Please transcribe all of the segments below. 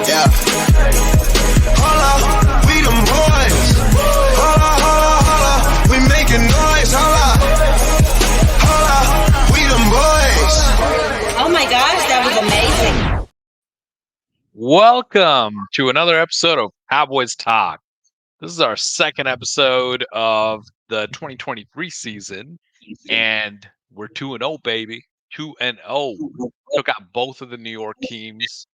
Yeah. Holla, we them boys. Holla, holla, holla, we making noise. Holla, holla, we them boys. Oh my gosh, that was amazing. Welcome to another episode of Cowboys Talk. This is our second episode of the 2023 season, and we're 2-0, baby. 2-0. Took out both of the New York teams.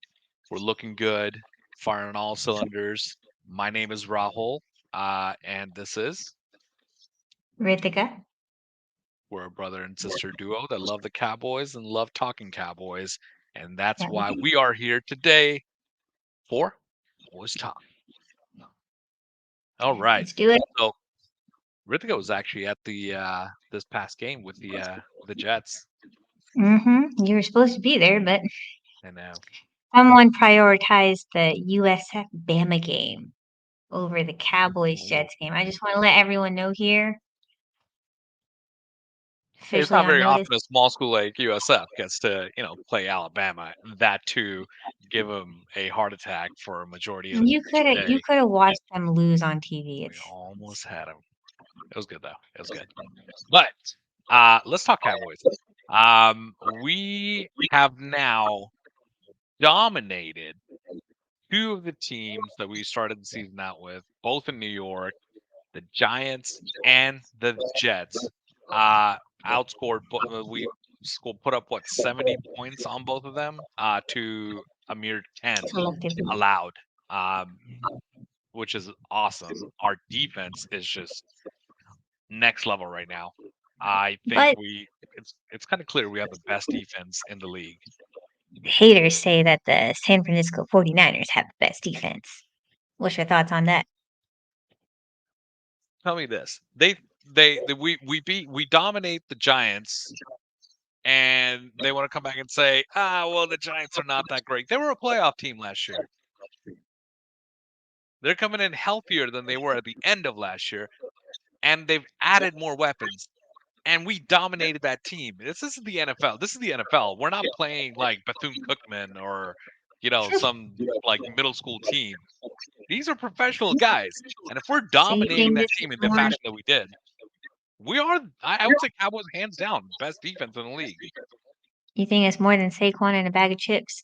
We're looking good, firing all cylinders. My name is Rahul, and this is Ritika. we're a brother and sister duo that love the Cowboys and love talking Cowboys, and that's Yeah, we why do. we are here today for Cowboys Talk. All right. Let's do it. So Ritika was actually at the this past game with the Jets. You were supposed to be there, but I know. someone prioritized the USF Bama game over the Cowboys Jets game. I just want to let everyone know here. It's Officially not on very notice. often a small school like USF gets to play Alabama. That too, give them a heart attack for a majority of You the day. could have watched them lose on TV. We It's almost had them. It was good though. It was good. But let's talk Cowboys. We have now dominated two of the teams that we started the season out with, both in New York, the Giants and the Jets. Outscored. We put up 70 points on both of them to a mere 10 collectively. allowed, which is awesome. Our defense is just next level right now. I think But it's kind of clear we have the best defense in the league. haters say that the San Francisco 49ers have the best defense. What's your thoughts on that? Tell me this: we dominate the Giants, and they want to come back and say, well, the Giants are not that great. They were a playoff team last year. They're coming in healthier than they were at the end of last year, and they've added more weapons. And we dominated that team. This isn't the NFL. This is the NFL. We're not playing like Bethune-Cookman or some like middle school team. These are professional guys, and if we're So you dominating think that this team is in the more? fashion that we did, we are. I would say Cowboys hands down best defense in the league. You think it's more than Saquon and a bag of chips?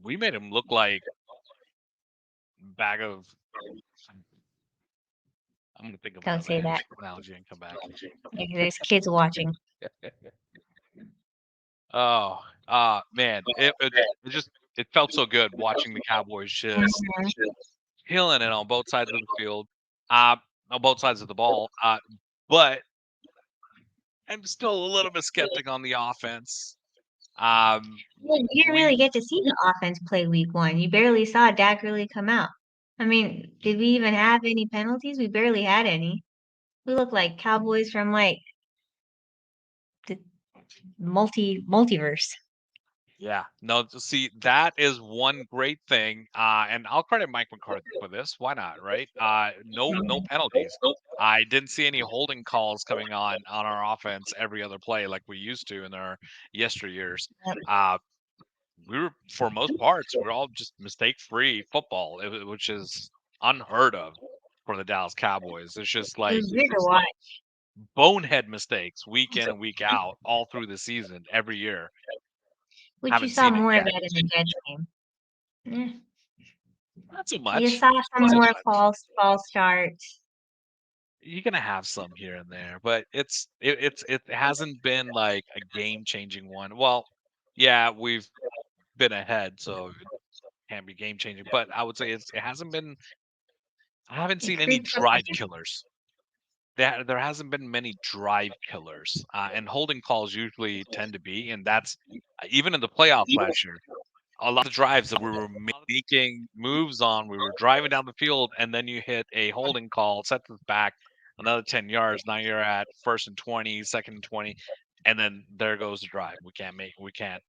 We made him look like bag of. I'm gonna think about Don't say that. analogy and come back. There's kids watching. Oh, man, it felt so good watching the Cowboys just killing it on both sides of the field, on both sides of the ball. But I'm still a little bit skeptic on the offense. Well, you didn't really get to see the offense play week one. You barely saw Dak really come out. I mean, did we even have any penalties? We barely had any. We look like Cowboys from like the multiverse. Yeah, no, see, that is one great thing, and I'll credit Mike McCarthy for this. Why not, right? No penalties. I didn't see any holding calls coming on our offense every other play like we used to in our yesteryears. We were, for most parts, we're all just mistake-free football, which is unheard of for the Dallas Cowboys. It's just It like was weird to watch. bonehead mistakes week in and week out, all through the season, every year. Which you Haven't saw seen it more of yet. that in the Jets game. Eh, Not so you much. saw some Not so more much. false starts. You're gonna have some here and there, but it hasn't been like a game-changing one. Well, yeah, we've been ahead, so it can't be game-changing. But I would say it hasn't been. I haven't It seen any creeps up. drive killers. There hasn't been many drive killers, and holding calls usually tend to be, and that's even in the playoffs last year. A lot of drives that we were making moves on, we were driving down the field, and then you hit a holding call, sets us back another 10 yards. Now you're at 1st and 20, 2nd and 20, and then there goes the drive. We can't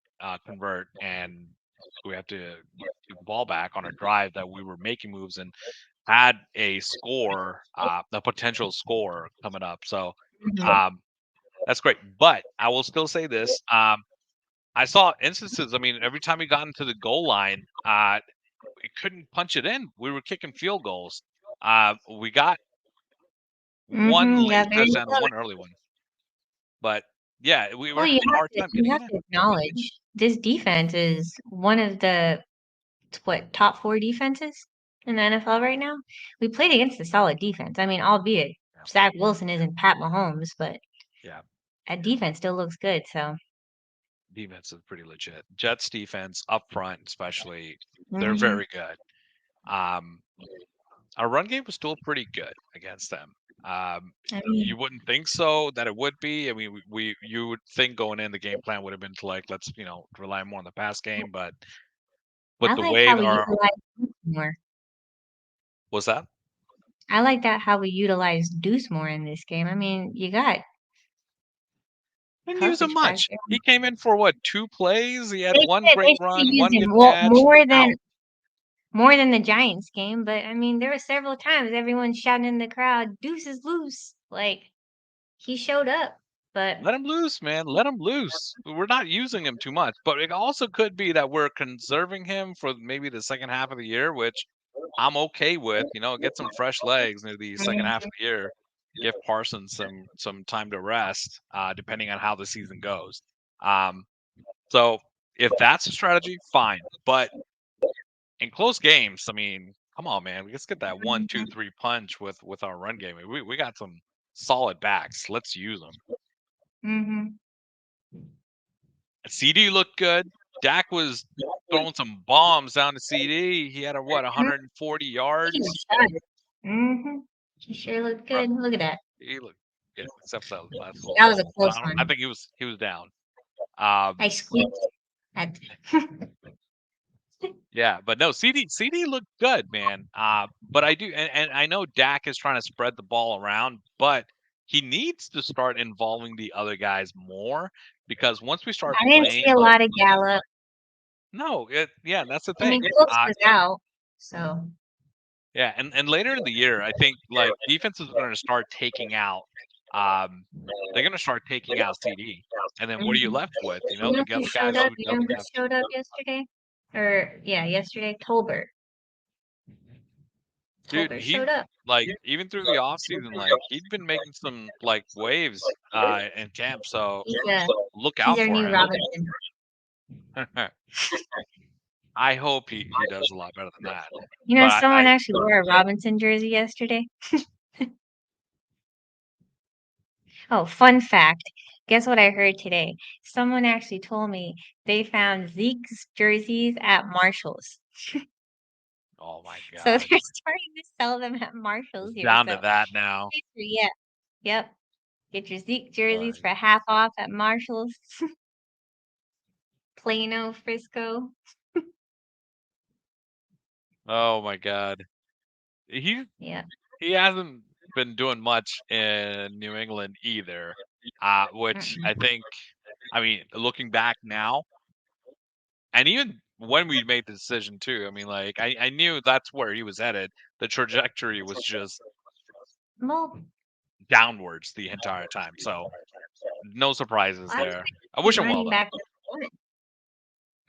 convert, and we have to get the ball back on a drive that we were making moves and had a score, a potential score coming up. So Mhm. that's great. But I will still say this. I I saw instances. I mean, every time we got into the goal line, we couldn't punch it in. We were kicking field goals. We got one Mm-hmm. Yeah, late very touchdown and clever. one early one. But yeah, we were Well, having a hard time you getting have it in. to acknowledge this defense is one of the top 4 defenses in the NFL right now. We played against a solid defense. I mean, albeit Yeah. Zach Wilson isn't Pat Mahomes, but Yeah, that defense still looks good. So, defense is pretty legit. Jets defense up front, especially, they're hmm very good. Um, our run game was still pretty good against them. I You mean, wouldn't think so that it would be. I mean, you would think going in the game plan would have been to like let's rely more on the pass game, but I the like way how we our utilize Deuce more. was that I like that how we utilize Deuce more in this game. I mean, you got didn't use him coverage back much. there. He came in for what 2 plays. He had They one should great they should have run, used one him good catch, out. more than the Giants game. But I mean, there were several times everyone shouting in the crowd, "Deuce is loose!" Like he showed up, but Let him loose, man. Let him loose. We're not using him too much, but it also could be that we're conserving him for maybe the second half of the year, which I'm okay with. Get some fresh legs near the second half of the year. Give Parsons some time to rest, depending on how the season goes. Um, so if that's a strategy, fine. But in close games, I mean, come on, man. Let's get that 1, 2, 3 punch with our run game. We got some solid backs. Let's use them. mm-hmm. CD looked good. Dak was throwing some bombs down to CD. He had 140 He yards. was sharp. Mm-hmm. He sure looked Uh, good. Look at that. He looked good, except for that last little That was a fumble. close I one. think he was down. I squeaked at. Yeah, but no, CD looked good, man. But I do, and I know Dak is trying to spread the ball around, but he needs to start involving the other guys more because once we start I didn't see playing a like lot of Gallup. yeah, that's the I mean, thing. Cooks was out, so Yeah, and later in the year, I think like defenses are going to start taking out. Um, they're going to start taking out CD, and then what are you mhm. left with? You know The who other showed guys up? who You know doesn't who have. showed up yesterday? Or yeah, yesterday, Tolbert. Dude, Tolbert he showed up. like even through the off season, like he'd been making some like waves in camp. So He's look he's out our for new him. Robinson. I hope he does a lot better than that. You know, But someone I actually wore a Robinson jersey yesterday. Oh, fun fact. Guess what I heard today? Someone actually told me they found Zeke's jerseys at Marshall's. oh my So they're god, starting to sell them at Marshall's it's here. down to So that now. yeah, yep. Get your Zeke But jerseys for half off at Marshall's, Plano, Frisco. oh my god, he Yeah. he hasn't been doing much in New England either, which Mm-mm. I think, I mean, looking back now, and even when we made the decision too, I mean, like I knew that's where he was headed. The trajectory was just Well, downwards the entire time, so no surprises I there. think I he's wish him well running though. back one.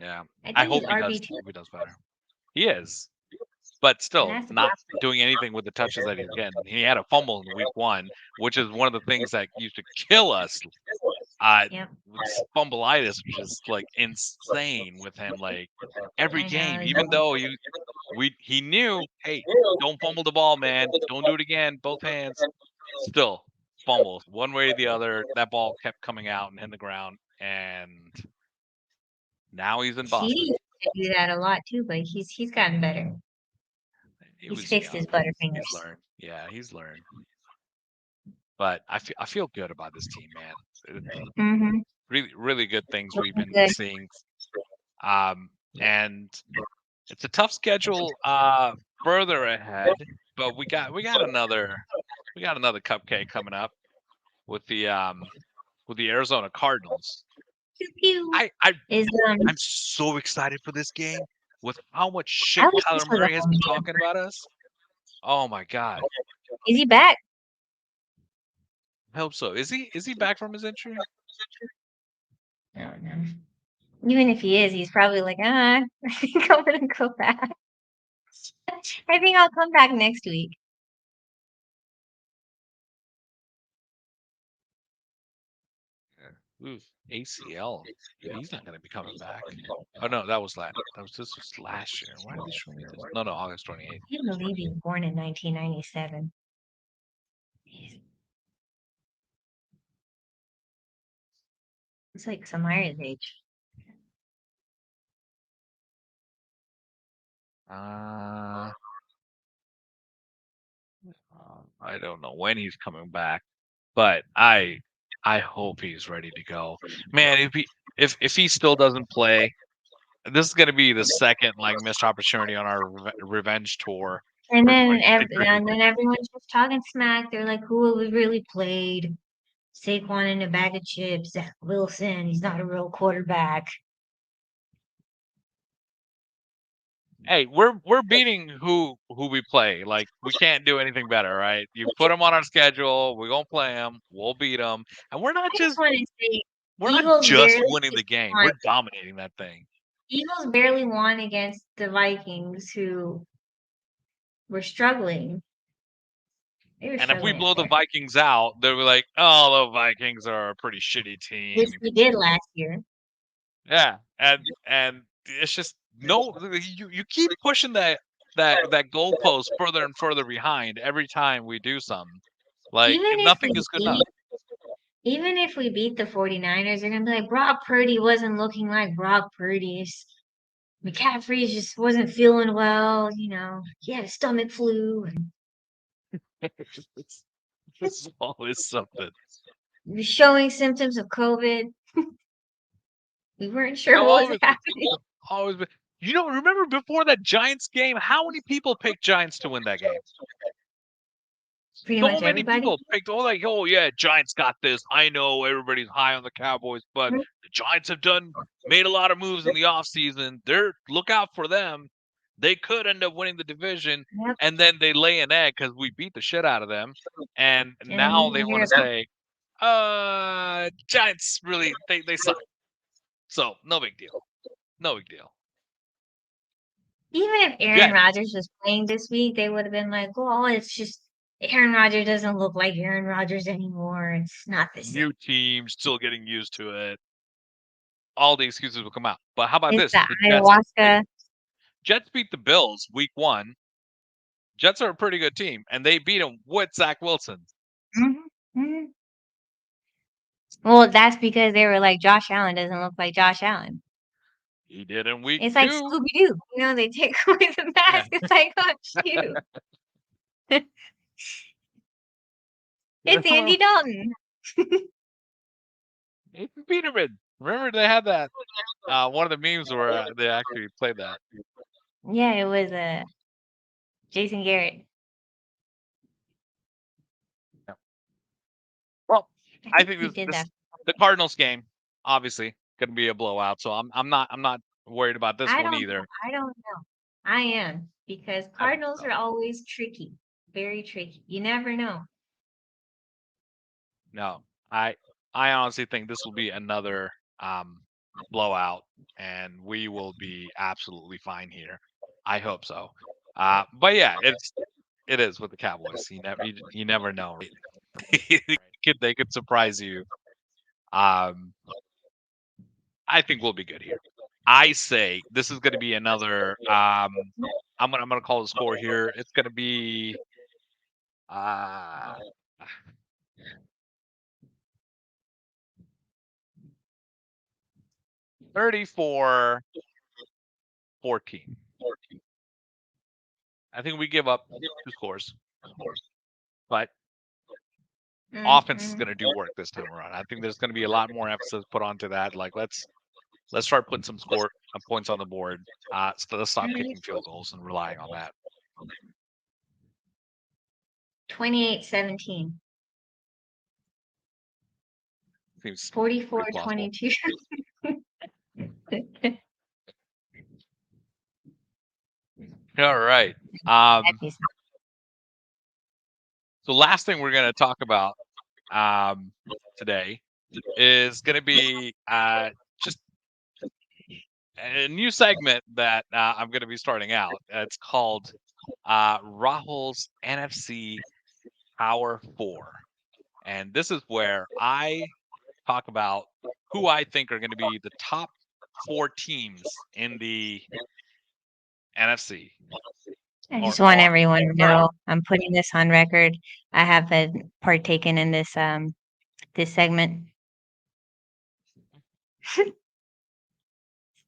Yeah, I I think he's hope RB2, he does better. He is, but and still that's a good. not doing anything with the touches that he's getting. He had a fumble in week 1, which is one of the things that used to kill us. Yep. With Fumbleitis was just like insane with him. Like every I game, know. even though he knew, hey, don't fumble the ball, man. Don't do it again. Both hands. Still fumbles one way or the other. That ball kept coming out and hitting the ground, and now he's in CD Boston. used to do that a lot too, but he's gotten better. He He's was fixed his young. He's butterfingers. learned. Yeah, he's learned. But I feel good about this team, man. Mm-hmm. Really, really good things we've Looking been good. seeing. And it's a tough schedule further ahead, but we got another cupcake coming up with the Arizona Cardinals. Pew pew. I I Is I'm so excited for this game with how much I shit wish this Kyler was a Murray has home been game. talking about us. Oh my god. Is he back? I hope so. Is he back from his injury? I don't know. Even if he is, he's probably like, I think I'm gonna go back. I think I'll come back next week. Ooh, ACL. He's not going to be coming back. Oh no, this was last year. Why did they show me this? No, August 28th. I can't believe he was born in 1997. It's like Samira's age. I don't know when he's coming back, but I hope he's ready to go. Man, if he still doesn't play, this is going to be the second like missed opportunity on our revenge tour. And For then, 2023. and then everyone's just talking smack. They're like, who have we really played? Saquon in a bag of chips. Zach Wilson, he's not a real quarterback. Hey, we're beating who we play. Like we can't do anything better, right? You put them on our schedule, we're gonna play them, we'll beat them, and we're I not just just want to say, we're not Eagles just barely winning the game. won. We're dominating that thing. Eagles barely won against the Vikings, who were struggling. They were And if we struggling blow up the there. Vikings out, they'll be like, "Oh, the Vikings are a pretty shitty team." Which we did last year. Yeah, and it's just no. You keep pushing that goalpost further and further behind every time we do something. Like Even if nothing we is good enough. even if we beat the 49ers, they're gonna be like, Brock Purdy wasn't looking like Brock Purdy. McCaffrey just wasn't feeling well, he had a stomach flu and It's always something. he was showing symptoms of COVID. We weren't sure I've what was always happening. always been. Remember before that Giants game? How many people picked Giants to win that game? Pretty So much many everybody. people picked. Oh yeah, Giants got this. I know everybody's high on the Cowboys, but Mhm. the Giants have made a lot of moves in the offseason. Look out for them. They could end up winning the division, Yep. and then they lay an egg because we beat the shit out of them. And And then now you they hear want to about say, Giants really they suck. So no big deal. No big deal. even if Aaron Jets. Rodgers was playing this week, they would have been like, "Well, it's just Aaron Rodgers doesn't look like Aaron Rodgers anymore. It's not the same. New team, still getting used to it. All the excuses will come out. But how about It's this? the The ayahuasca." Jets beat the Bills week 1. Jets are a pretty good team, and they beat them with Zach Wilson. Mhm, mhm. Well, that's because they were like, Josh Allen doesn't look like Josh Allen. He did in week It's like 2. Scooby Doo. They take away the Yeah. mask. It's like, oh, shoot. It's Andy Dalton. Nathan Peterman. Remember they had that one of the memes where they actually played that. Yeah, it was Jason Garrett. Yeah. Well, I think He did that. the Cardinals game obviously going to be a blowout, so I'm not worried about this I one don't either. know. I don't know. I am because I think Cardinals so. are always tricky, very tricky. You never know. No, I honestly think this will be another blowout, and we will be absolutely fine here. I hope so. But yeah, it is with the Cowboys. You never know. Right? They could surprise you. Um, I think we'll be good here. I say this is going to be another. I'm gonna call the score here. It's going to be. Uh, 34-14. I think we give up 2 scores, but offense is Mm-hmm. going to do work this time around. I think there's going to be a lot more emphasis put onto that. Like let's start putting some points on the board. So let's stop kicking field goals and relying on that. 28-17. Seems 44-22. all right. So last thing we're going to talk about today is going to be just a new segment that I'm going to be starting out. It's called Rahul's NFC Power 4. And this is where I talk about who I think are going to be the top 4 teams in the NFC. I Or, just want or everyone to know I'm putting this on record. I haven't partaken in this this segment.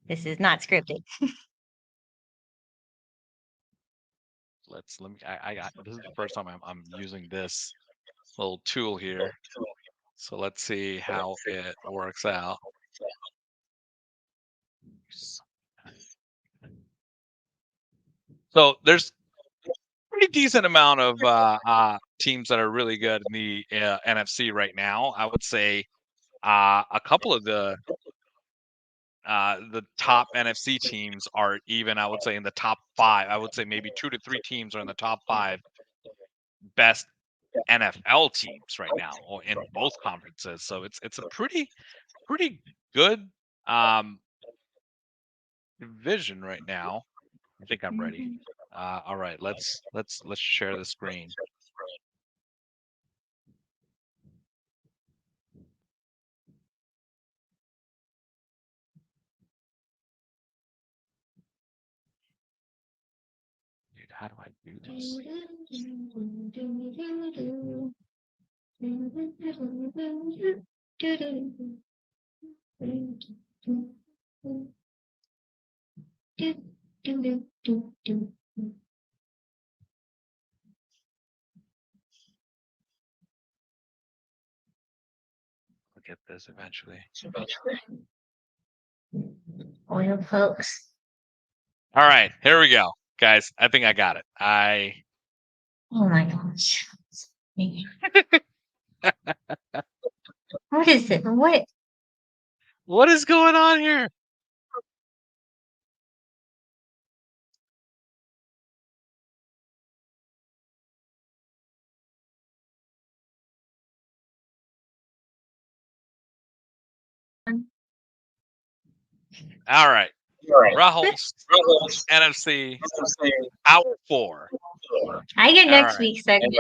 This is not scripted. let me. I got this is the first time I'm using this little tool here. So let's see how it works out. So there's pretty decent amount of teams that are really good in the NFC right now. I would say a couple of the top NFC teams are even. I would say in the top 5. I would say maybe 2 to 3 teams are in the top 5 best NFL teams right now, or in both conferences. So it's a pretty good division right now. I think I'm ready. All right, let's share the screen. Dude, how do I do this? I'll get this eventually. Oil folks. All right, here we go, guys. I think I got it. Oh my gosh. What is it? What is going on here? All right, Rahul's NFC Power 4. I get All next right. week's segment.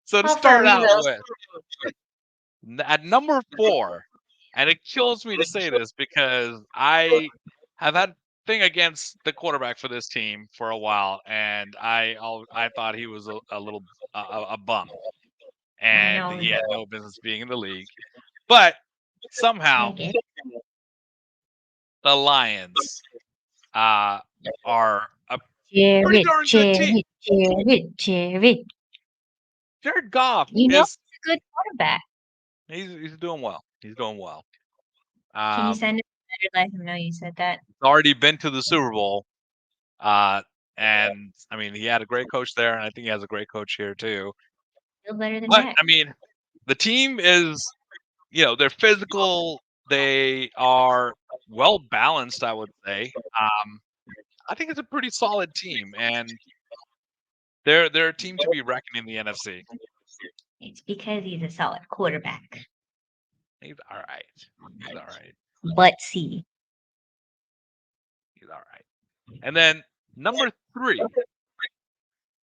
So to How far start we out go? with, at number 4, and it kills me to say this because I have had a thing against the quarterback for this team for a while, and I thought he was a little a bum, and know. he had no business being in the league. But somehow Okay. the Lions are a pretty darn good team. Jared. Jared Goff You know, is he's a good quarterback. he's doing well. He's doing well. Can you send him a letter? Let him know you said that. Already been to the Super Bowl. And I mean, he had a great coach there, and I think he has a great coach here too. Feel better than But that. I mean, the team is, they're physical. They are well balanced, I would say. I think it's a pretty solid team, and they're a team to be reckoned in the NFC. It's because he's a solid quarterback. He's all right. He's all right. But see. He's all right. And then number 3.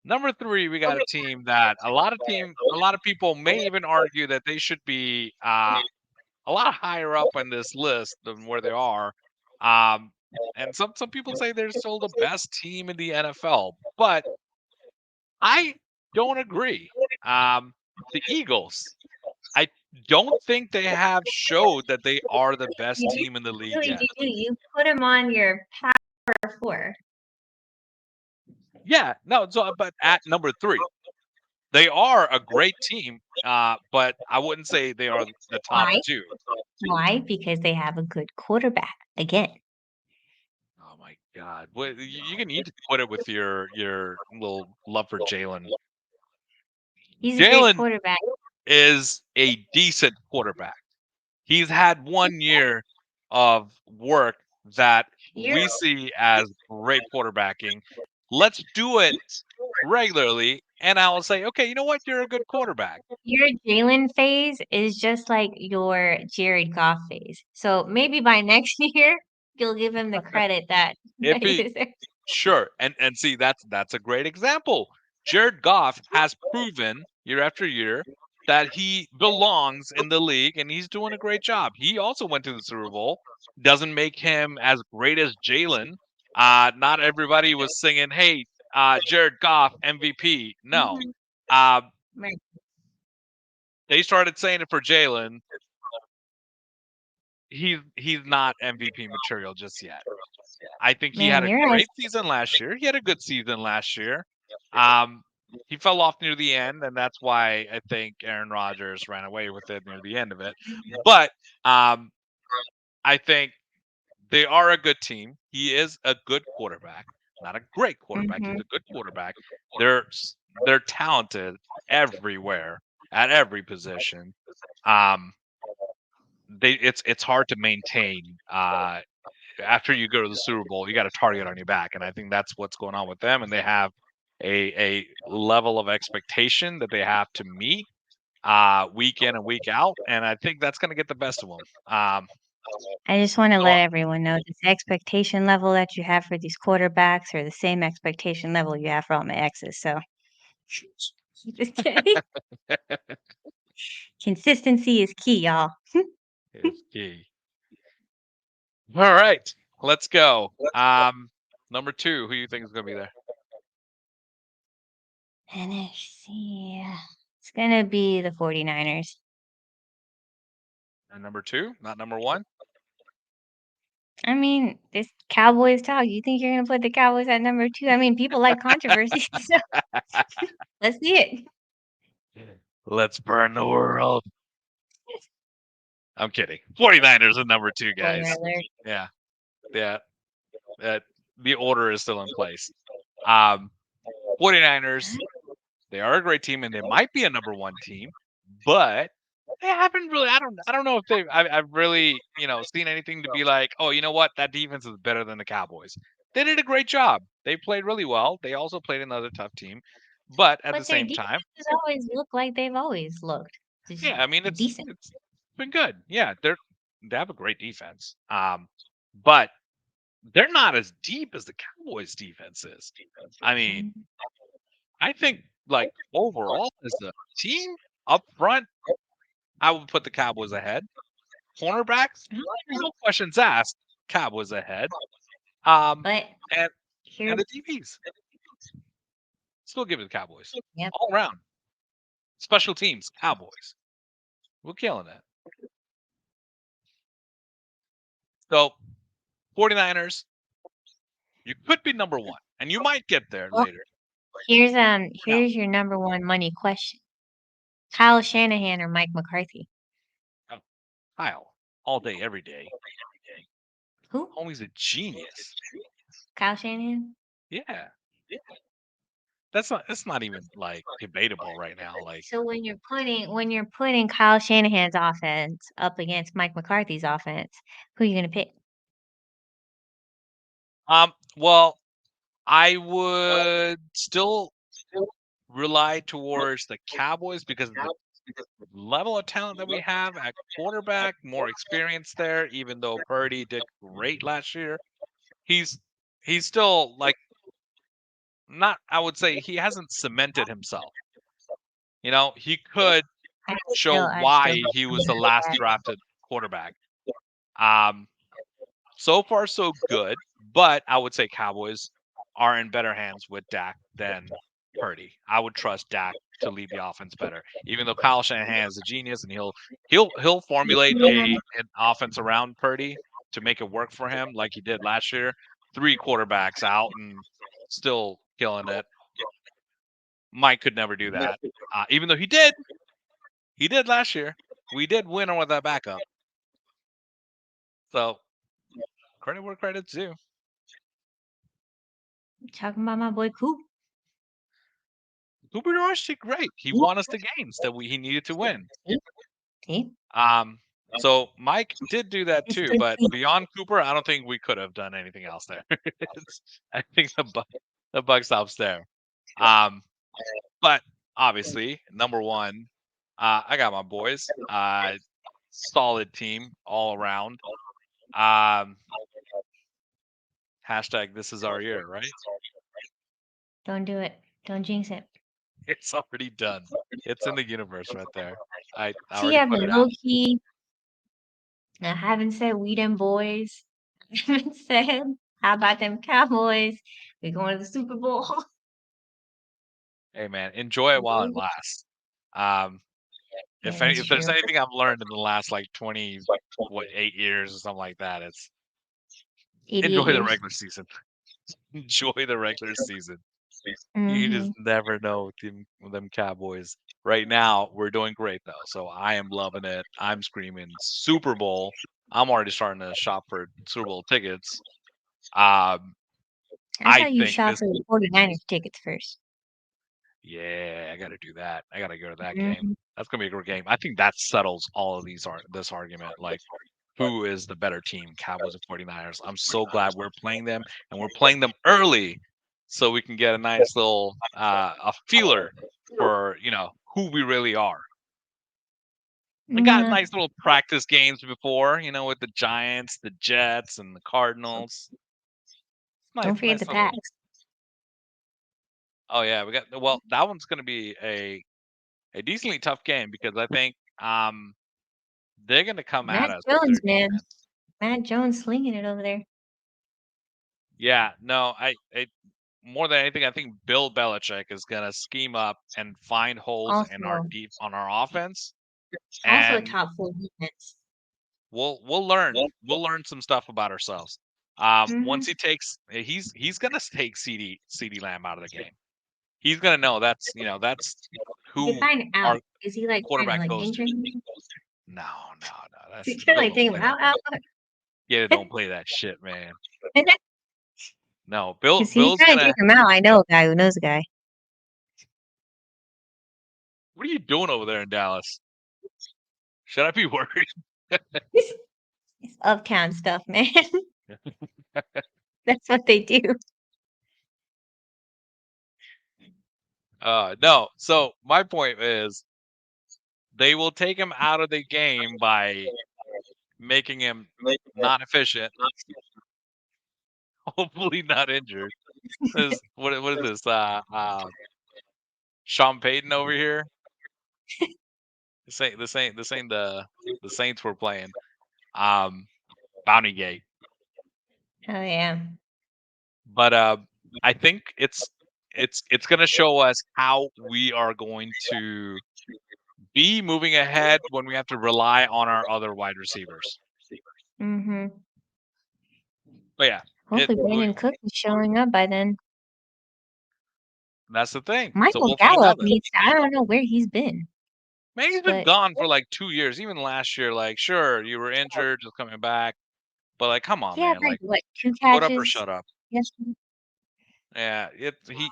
Number 3, we got a team that a lot of people may even argue that they should be a lot higher up on this list than where they are. And some people say they're still the best team in the NFL, but I don't agree. The Eagles, I don't think they have showed that they are the best team in the league Really, yet. you put him on your power 4. Yeah, no, but at number 3, they are a great team, but I wouldn't say they are the top Why? 2. Why? Because they have a good quarterback. Again. Oh my God! What you can need to quit it with your little love for Jalen. He's a great Jalen quarterback. is a decent quarterback. He's had 1 year of work that we see as great quarterbacking. Let's do it regularly, and I will say, okay, you know what? You're a good quarterback. Your Jalen phase is just like your Jared Goff phase. So maybe by next year, you'll give him the credit that, If that he he deserves. Sure, and see that's a great example. Jared Goff has proven year after year that he belongs in the league, and he's doing a great job. He also went to the Super Bowl. Doesn't make him as great as Jalen. Not everybody was singing, "Hey, Jared Goff MVP." No, Mhm. uh, Right. they started saying it for Jalen. He's not MVP material just yet. I think he had Man, a your eyes. great season last year. He had a good season last year. Um, he fell off near the end, and that's why I think Aaron Rodgers ran away with it near the end of it. But um, I think they are a good team. He is a good quarterback, not a great quarterback. He's Mhm. a good quarterback. They're talented everywhere at every position. Um, it's hard to maintain after you go to the Super Bowl, you got a target on your back, and I think that's what's going on with them. And they have a level of expectation that they have to meet week in and week out, and I think that's going to get the best of them. I just want to So let everyone know this expectation level that you have for these quarterbacks are the same expectation level you have for all my exes. So just kidding. Consistency is key, y'all. is key. All right, let's go. Number 2, who you think is going to be there? NFC. It's gonna be the 49ers. And number 2, not number 1. I mean, this Cowboys talk. You think you're gonna put the Cowboys at number 2? I mean, people like controversy, so let's see it. Let's burn the world. I'm kidding. 49ers are number 2, Spoiler guys. alert. Yeah, yeah. That the order is still in place. Um, 49ers, they are a great team and they might be a number 1 team, but they haven't really I don't know if I've really, seen anything to be like, "Oh, you know what? That defense is better than the Cowboys." They did a great job. They played really well. They also played another tough team, but at the But their same time, defenses always look like they've always looked. Just yeah, I mean decent. it's been good. Yeah, they have a great defense. But they're not as deep as the Cowboys defense is. I mean, Mm. I think like overall as a team up front, I would put the Cowboys ahead. Cornerbacks, no questions asked, Cowboys ahead. Um, But and here's the DBs, still give it to the Cowboys yep. all around. Special teams, Cowboys. We're killing it. So 49ers, you could be number 1, and you might get there Well, later. Never know. here's your number one money question: Kyle Shanahan or Mike McCarthy? Oh, Kyle, all day, every day. Who? Homie's a genius. Kyle Shanahan. Yeah. That's not even like debatable right now. Like, So when you're putting Kyle Shanahan's offense up against Mike McCarthy's offense, who are you gonna pick? well, I would still rely towards the Cowboys because of the level of talent that we have at quarterback, more experience there, even though Purdy did great last year. He's he's still like not I would say he hasn't cemented himself. He could show I still why don't he was the believe last that. drafted quarterback. Um So far, so good, but I would say Cowboys are in better hands with Dak than Purdy. I would trust Dak to lead the offense better, even though Kyle Shanahan is a genius and he'll formulate an offense around Purdy to make it work for him, like he did last year. 3 quarterbacks out and still killing it. Mike could never do that, even though he did. He did last year. We did win with that backup. So credit where credit's due. Talking about my boy Coop. Cooper Rush did great. He won us the games that he needed to win. See? So Mike did do that too, but Consistency. beyond Cooper, I don't think we could have done anything else there. I think the buck stops there. Um, But obviously, number one, I got my boys. Solid team all around. Um, hashtag this is our year, right? Don't do it. Don't jinx it. It's already done. It's in the universe right there. I See, already I've put been it low out. key. I haven't said we them boys. I haven't said how about them Cowboys? We're going to the Super Bowl. Hey man, enjoy it while it lasts. Um, Yeah, if that's there's true. anything I've learned in the last like 8 years or something like that, it's 88 enjoy the years. regular season. Enjoy the regular season. You just Mm-hmm. never know with them Cowboys. Right now, we're doing great though, so I am loving it. I'm screaming Super Bowl. I'm already starting to shop for Super Bowl tickets. Um, I I thought you think shot this. for the 49ers tickets first. Yeah, I got to do that. I got to go to that game. Mm-hmm. That's gonna be a great game. I think that settles all of this argument. Like, who is the better team, Cowboys or 49ers? I'm so glad we're playing them and we're playing them early, so we can get a nice little a feeler for who we really are. We got Yeah. nice little practice games before, with the Giants, the Jets, and the Cardinals. Don't Nice, forget nice the little. Pats. Oh yeah, we got. Well, that one's gonna be a decently tough game because I think they're gonna come at Matt us with their Jones, man. defense. Matt Jones slinging it over there. Yeah, no, I more than anything, I think Bill Belichick is gonna scheme up and find holes in our Also, deep on our offense, also a and top four defense. we'll learn some stuff about ourselves. Mm-hmm. Once he's gonna take CD Lamb out of the game. He's gonna know that's They who find out. our Is he like trying to quarterback like goes to. injure him? No, no, that's He's trying to Bill like don't take him play that. out. Yeah, don't play that shit, man. No, Because he's Bill's trying to gonna. take him out. I know a guy who knows a guy. What are you doing over there in Dallas? Should I be worried? It's uptown stuff, man. That's what they do. No. So my point is, they will take him out of the game by making him not efficient, hopefully not injured. What is this? Sean Payton over here. This ain't the Saints we're playing. Um, Bounty Gate. Oh yeah. But I think it's gonna show us how we are going to be moving ahead when we have to rely on our other wide receivers. Mm-hmm. But yeah, Hopefully Brandon Cook is showing up by then. that's the thing. So Michael we'll find Gallup out then. needs to, I don't know where he's been, Man, he's been but gone for like 2 years. Even last year, like sure you were injured, just coming back, but like come on, he had man, like like what, two put up or catches shut up. yesterday? Yeah,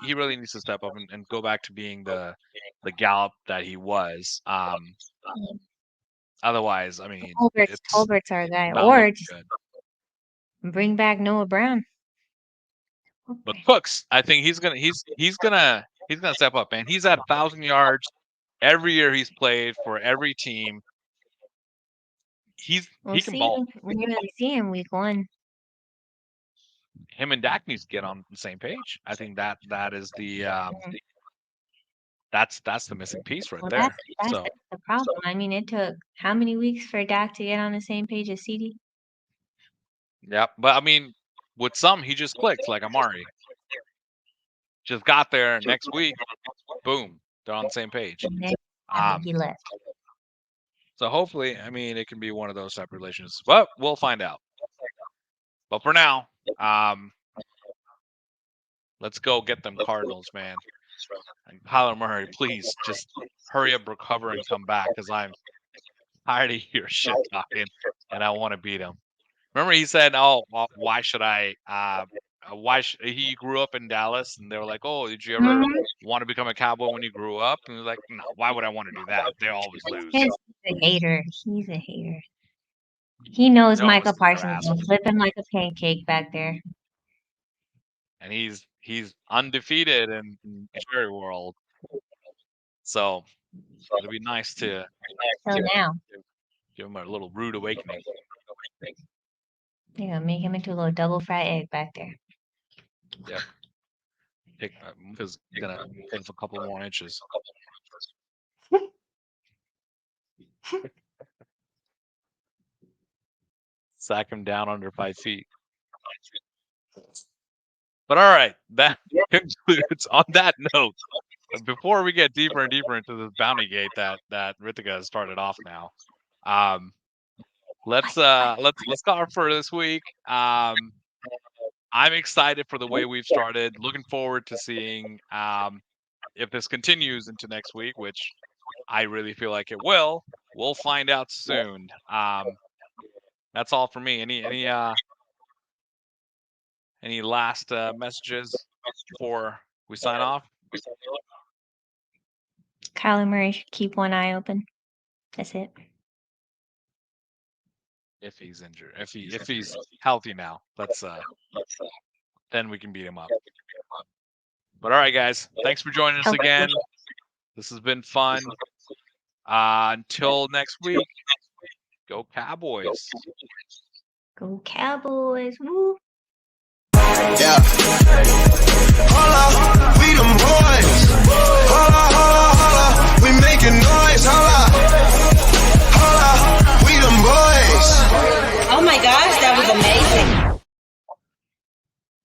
he really needs to step up and go back to being the Gallup that he was. Otherwise, I mean, it's Tolbert's our guy. not Or looking just good. bring back Noah Brown. But Cooks, I think he's gonna step up, man. He's at 1,000 yards every year he's played for every team. We'll He can see. ball. We didn't really see him week one. Him and Dak needs to get on the same page. I think that is that's the missing piece right Well, there. that's So the problem. I mean, it took how many weeks for Dak to get on the same page as CD? yeah, but I mean, with some he just clicked like Amari. Just got there next week, boom, they're on the same page. And then after Um, he left. so hopefully, I mean, it can be one of those type of relations, but we'll find out. But for now, um, let's go get them Cardinals, man. And Kyler Murray, please just hurry up, recover, and come back because I'm tired of your shit talking, and I want to beat him. Remember, he said, "Oh, well, why should I? He grew up in Dallas, and they were like, "Oh, did you ever Mhm. want to become a cowboy when you grew up?" And he was like, "No, why would I want to do that? They always lose. He's a hater. He's a hater. He knows They always Michael lose. They're Parsons will assholes." flip him like a pancake back there. And he's undefeated in Jerry World. So it'll be nice to So now, give him a little rude awakening. you're gonna make him into a little double fried egg back there. Yep. Because he's gonna put up a couple more inches. Sack him down under 5 feet. But all right, that concludes on that note. Before we get deeper and deeper into this bounty gate that Ritika has started off now, let's go for this week. I'm excited for the way we've started. Looking forward to seeing if this continues into next week, which I really feel like it will. We'll find out soon. That's all for me. Any last messages before we sign off? Kyler Murray should keep one eye open. That's it. If he's injured, if he's healthy now, then we can beat him up. But all right, guys, thanks for joining us again. This has been fun. Until next week, go Cowboys. Go Cowboys. Woo. Yeah. Holla, we them boys.